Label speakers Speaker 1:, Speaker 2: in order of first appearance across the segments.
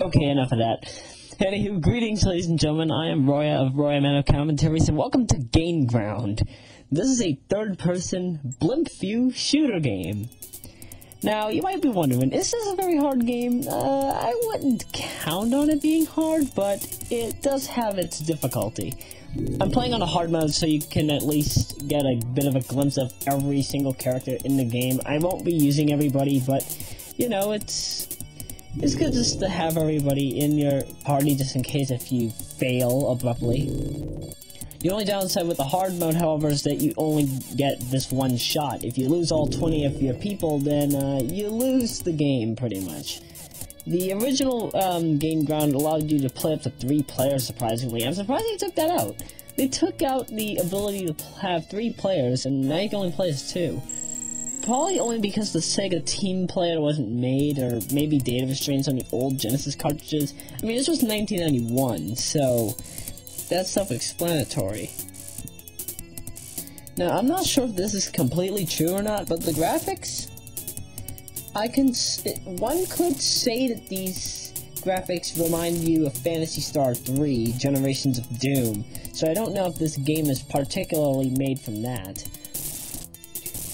Speaker 1: Okay, enough of that. Anywho, greetings, ladies and gentlemen. I am Roya of Royameadow Commentaries, and welcome to Game Ground. This is a third-person, blimp view shooter game. Now, you might be wondering, is this a very hard game? I wouldn't count on it being hard, but it does have its difficulty. I'm playing on a hard mode, so you can at least get a bit of a glimpse of every single character in the game. I won't be using everybody, but, you know, it's good just to have everybody in your party just in case if you fail abruptly. The only downside with the hard mode, however, is that you only get this one shot. If you lose all 20 of your people, then you lose the game, pretty much. The original Game Ground allowed you to play up to 3 players, surprisingly. I'm surprised they took that out. They took out the ability to have 3 players, and now you can only play as 2. Probably only because the Sega Team Player wasn't made, or maybe data restraints on the old Genesis cartridges. I mean, this was 1991, so that's self-explanatory. Now, I'm not sure if this is completely true or not, but the graphics, one could say that these graphics remind you of Phantasy Star 3, Generations of Doom, so I don't know if this game is particularly made from that.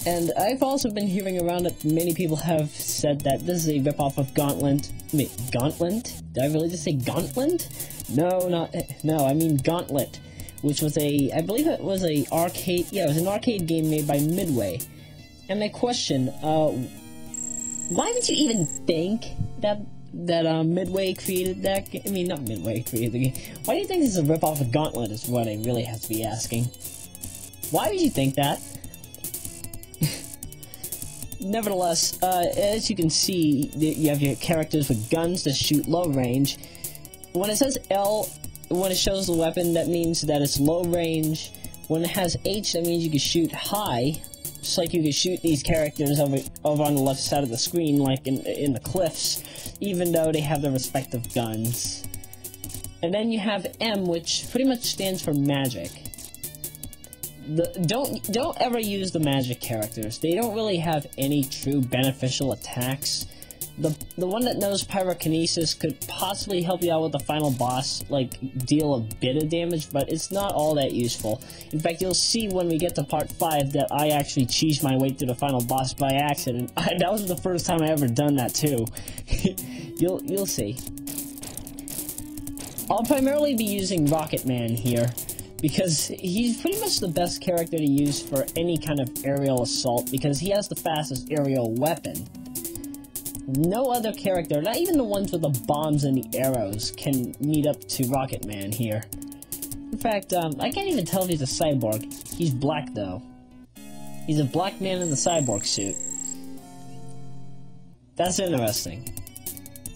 Speaker 1: And I've also been hearing around that many people have said that this is a ripoff of Gauntlet. Wait, Gauntlet? Did I really just say Gauntlet? No, I mean Gauntlet, which was I believe it was a arcade, yeah, it was an arcade game made by Midway. And my question, why would you even think that Midway created that game? I mean, not Midway created the game. Why do you think this is a ripoff of Gauntlet is what I really have to be asking. Why would you think that? Nevertheless, as you can see, you have your characters with guns that shoot low range. When it says L, when it shows the weapon, that means that it's low range. When it has H, that means you can shoot high. Just like you can shoot these characters over on the left side of the screen, like in the cliffs, even though they have their respective guns. And then you have M, which pretty much stands for magic. Don't ever use the magic characters. They don't really have any true beneficial attacks. The one that knows pyrokinesis could possibly help you out with the final boss, like deal a bit of damage, but it's not all that useful. In fact, you'll see when we get to part 5 that I actually cheesed my way through the final boss by accident. That was the first time I ever done that too. You'll see. I'll primarily be using Rocket Man here, because he's pretty much the best character to use for any kind of aerial assault, because he has the fastest aerial weapon. No other character, not even the ones with the bombs and the arrows, can meet up to Rocket Man here. In fact, I can't even tell if he's a cyborg. He's black, though. He's a black man in the cyborg suit. That's interesting.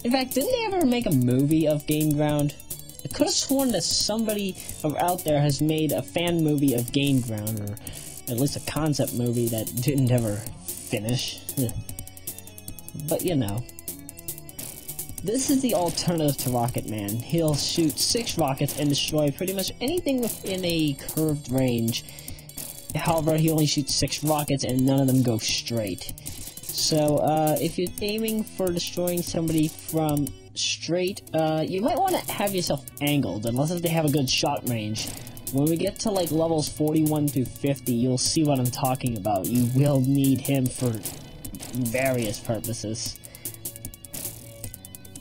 Speaker 1: In fact, didn't they ever make a movie of Game Ground? I could have sworn that somebody from out there has made a fan movie of Game Ground, or at least a concept movie that didn't ever finish. But you know, this is the alternative to Rocket Man. He'll shoot 6 rockets and destroy pretty much anything within a curved range. However, he only shoots 6 rockets and none of them go straight. So, if you're aiming for destroying somebody from straight, you might want to have yourself angled, unless if they have a good shot range. When we get to like levels 41 through 50, you'll see what I'm talking about. You will need him for various purposes.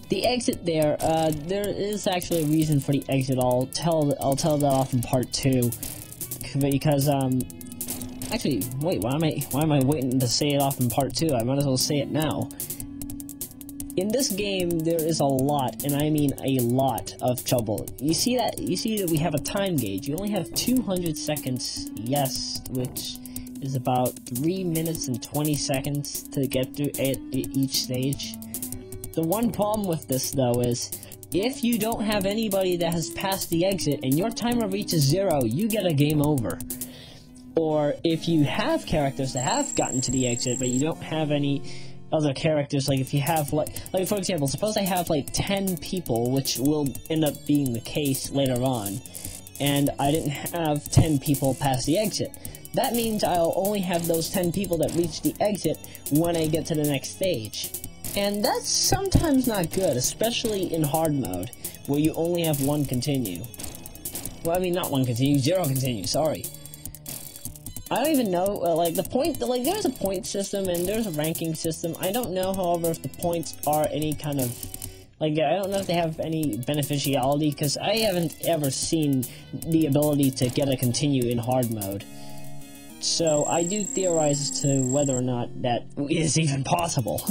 Speaker 1: The exit there is actually a reason for the exit. I'll tell that off in part 2, because actually, wait, why am I waiting to say it off in part 2? I might as well say it now. In this game, there is a lot, and I mean a lot, of trouble. You see that we have a time gauge. You only have 200 seconds, yes, which is about 3 minutes and 20 seconds to get through each stage. The one problem with this, though, is if you don't have anybody that has passed the exit and your timer reaches 0, you get a game over. Or if you have characters that have gotten to the exit, but you don't have any other characters, like if you have, like for example, suppose I have like 10 people, which will end up being the case later on, and I didn't have 10 people past the exit. That means I'll only have those 10 people that reach the exit when I get to the next stage. And that's sometimes not good, especially in hard mode, where you only have one continue. Well, I mean, not one continue, 0 continue, sorry. I don't even know, like, there's a point system and there's a ranking system. I don't know, however, if the points are any kind of, like, I don't know if they have any beneficiality, because I haven't ever seen the ability to get a continue in hard mode. So, I do theorize as to whether or not that is even possible.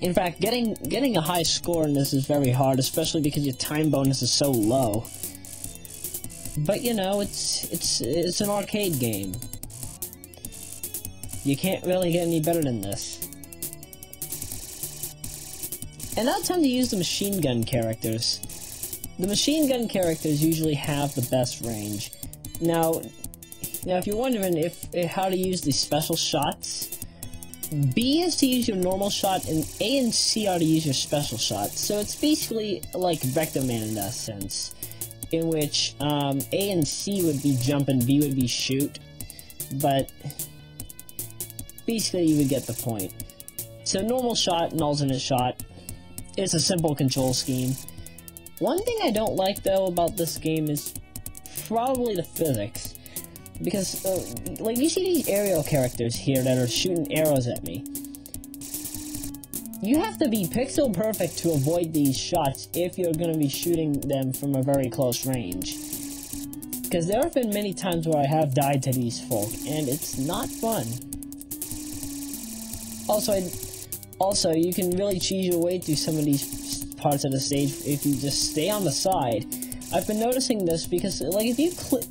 Speaker 1: In fact, getting a high score in this is very hard, especially because your time bonus is so low. But you know, it's an arcade game. You can't really get any better than this. And now it's time to use the machine gun characters. The machine gun characters usually have the best range. Now if you're wondering how to use these special shots, B is to use your normal shot, and A and C are to use your special shot. So it's basically like Vector Man in that sense, in which A and C would be jump and B would be shoot, but basically you would get the point. So normal shot and alternate shot, it's a simple control scheme. One thing I don't like though about this game is probably the physics, because like you see these aerial characters here that are shooting arrows at me. You have to be pixel perfect to avoid these shots if you're going to be shooting them from a very close range. Because there have been many times where I have died to these folk, and it's not fun. Also, you can really cheese your way through some of these parts of the stage if you just stay on the side. I've been noticing this because, like, if you clip,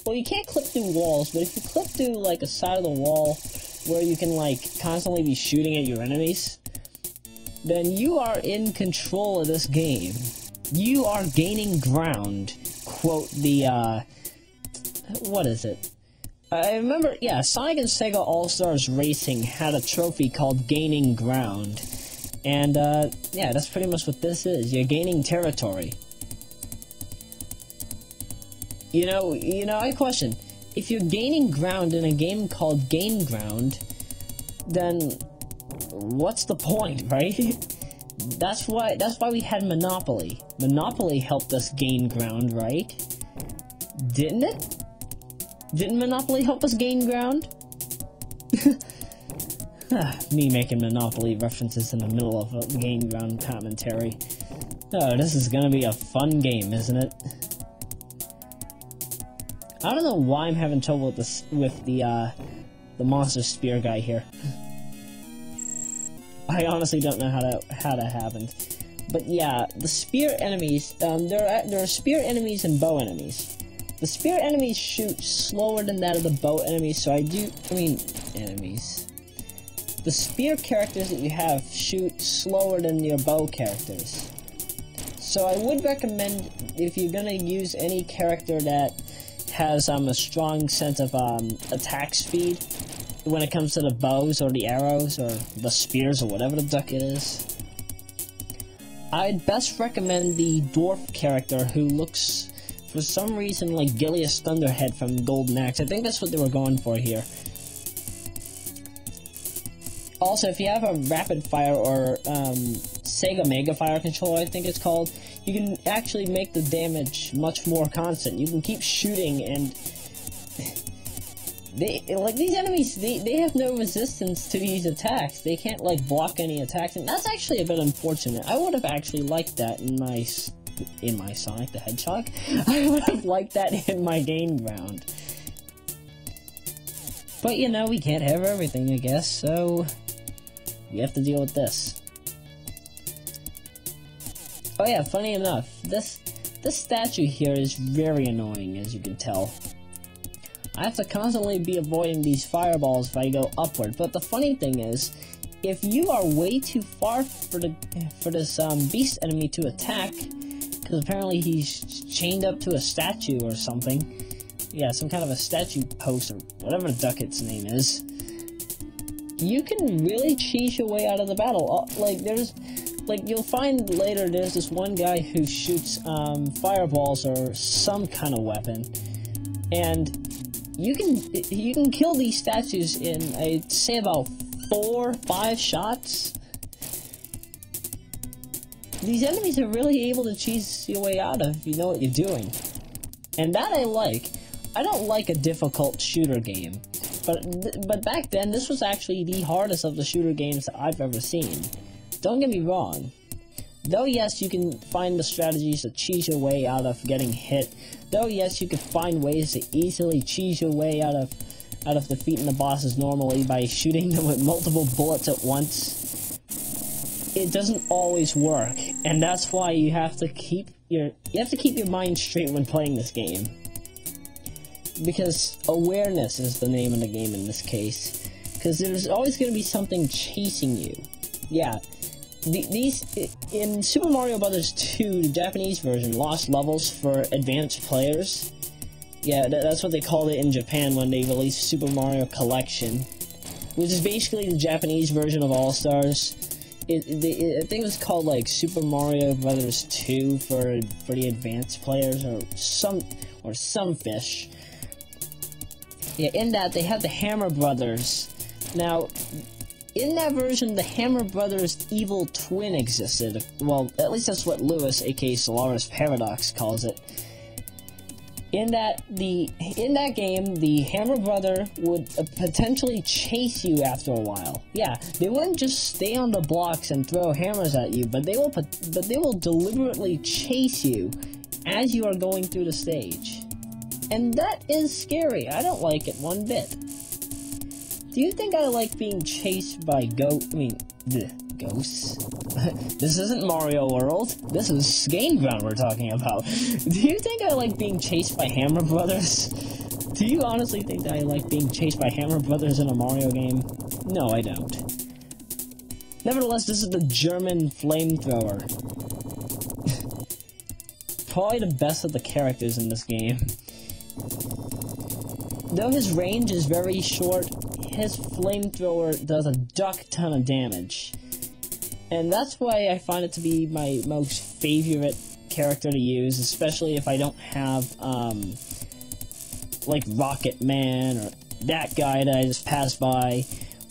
Speaker 1: well, you can't clip through walls, but if you clip through, like, a side of the wall where you can, like, constantly be shooting at your enemies, then you are in control of this game. You are gaining ground. Quote the, what is it? I remember, yeah, Sonic and Sega All-Stars Racing had a trophy called Gaining Ground. And, yeah, that's pretty much what this is. You're gaining territory. You know, I question, if you're gaining ground in a game called Gain Ground, then what's the point, right? That's why we had Monopoly. Monopoly helped us gain ground, right? Didn't it? Didn't Monopoly help us gain ground? Me making Monopoly references in the middle of a Gain Ground commentary. Oh, this is gonna be a fun game, isn't it? I don't know why I'm having trouble with this, with the monster spear guy here. I honestly don't know how that happened. But yeah, the spear enemies, there are spear enemies and bow enemies. The spear enemies shoot slower than that of the bow enemies, so enemies. The spear characters that you have shoot slower than your bow characters. So I would recommend, if you're gonna use any character that has a strong sense of attack speed, when it comes to the bows or the arrows or the spears or whatever the duck it is, I'd best recommend the dwarf character who looks, for some reason, like Gilius Thunderhead from Golden Axe. I think that's what they were going for here. Also, if you have a rapid fire or Sega Mega Fire controller, I think it's called, you can actually make the damage much more constant. You can keep shooting, and these enemies, they have no resistance to these attacks. They can't, like, block any attacks, and that's actually a bit unfortunate. I would have actually liked that in my Sonic the Hedgehog. I would have liked that in my Gain Ground. But, you know, we can't have everything, I guess, so we have to deal with this. Oh yeah, funny enough, this statue here is very annoying, as you can tell. I have to constantly be avoiding these fireballs if I go upward, but the funny thing is, if you are way too far for this beast enemy to attack, because apparently he's chained up to a statue or something, yeah, some kind of a statue post or whatever the duck its name is, you can really cheese your way out of the battle. You'll find later there's this one guy who shoots fireballs or some kind of weapon, and you can kill these statues in, I'd say, about 4, 5 shots? These enemies are really able to cheese your way out of if you know what you're doing. And that I like. I don't like a difficult shooter game. But back then, this was actually the hardest of the shooter games that I've ever seen. Don't get me wrong. Though yes, you can find the strategies to cheese your way out of getting hit. Though yes, you can find ways to easily cheese your way out of defeating the bosses normally by shooting them with multiple bullets at once. It doesn't always work, and that's why you have to keep your mind straight when playing this game. Because awareness is the name of the game in this case. Because there's always going to be something chasing you. Yeah. In Super Mario Bros. 2, the Japanese version, lost levels for advanced players. Yeah, that's what they called it in Japan when they released Super Mario Collection, which is basically the Japanese version of All-Stars. I think it was called like Super Mario Bros. 2 for the advanced players, or some fish. Yeah, in that they have the Hammer Brothers. Now, in that version, the Hammer Brothers' evil twin existed. Well, at least that's what Lewis, aka Solaris Paradox, calls it. In that game, the Hammer Brother would potentially chase you after a while. Yeah, they wouldn't just stay on the blocks and throw hammers at you, but they will deliberately chase you as you are going through the stage. And that is scary. I don't like it one bit. Do you think I like being chased by ghosts? This isn't Mario World. This is Game Ground we're talking about. Do you think I like being chased by Hammer Brothers? Do you honestly think that I like being chased by Hammer Brothers in a Mario game? No, I don't. Nevertheless, this is the German flamethrower. Probably the best of the characters in this game. Though his range is very short, his flamethrower does a duck ton of damage. And that's why I find it to be my most favorite character to use, especially if I don't have, like Rocket Man, or that guy that I just passed by,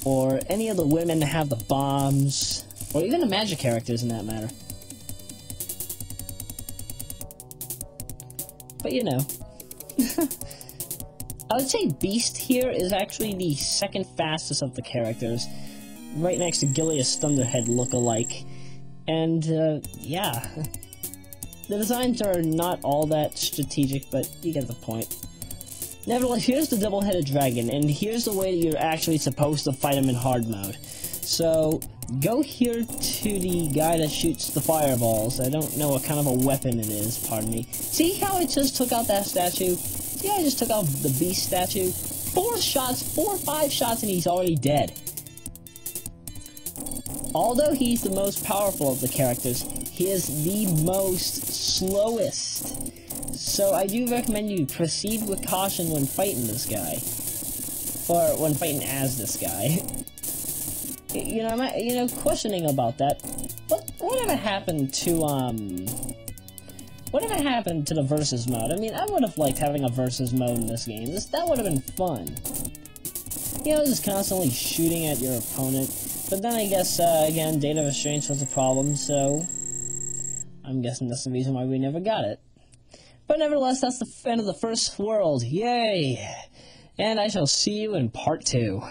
Speaker 1: or any of the women that have the bombs, or even the magic characters in that matter. But you know. I would say Beast here is actually the second fastest of the characters, right next to Gilius Thunderhead look-alike. And, yeah. The designs are not all that strategic, but you get the point. Nevertheless, here's the double-headed dragon, and here's the way that you're actually supposed to fight him in hard mode. So, go here to the guy that shoots the fireballs. I don't know what kind of a weapon it is, pardon me. See how I just took out that statue? Yeah, I just took out the beast statue. 4 or 5 shots, and he's already dead. Although he's the most powerful of the characters, he is the most slowest. So I do recommend you proceed with caution when fighting this guy. Or when fighting as this guy. You know, questioning about that. Whatever happened to, Whatever happened to the versus mode? I mean, I would have liked having a versus mode in this game. That would have been fun. You know, just constantly shooting at your opponent. But then I guess, again, data restraints was a problem, so I'm guessing that's the reason why we never got it. But nevertheless, that's the end of the first world. Yay! And I shall see you in part 2.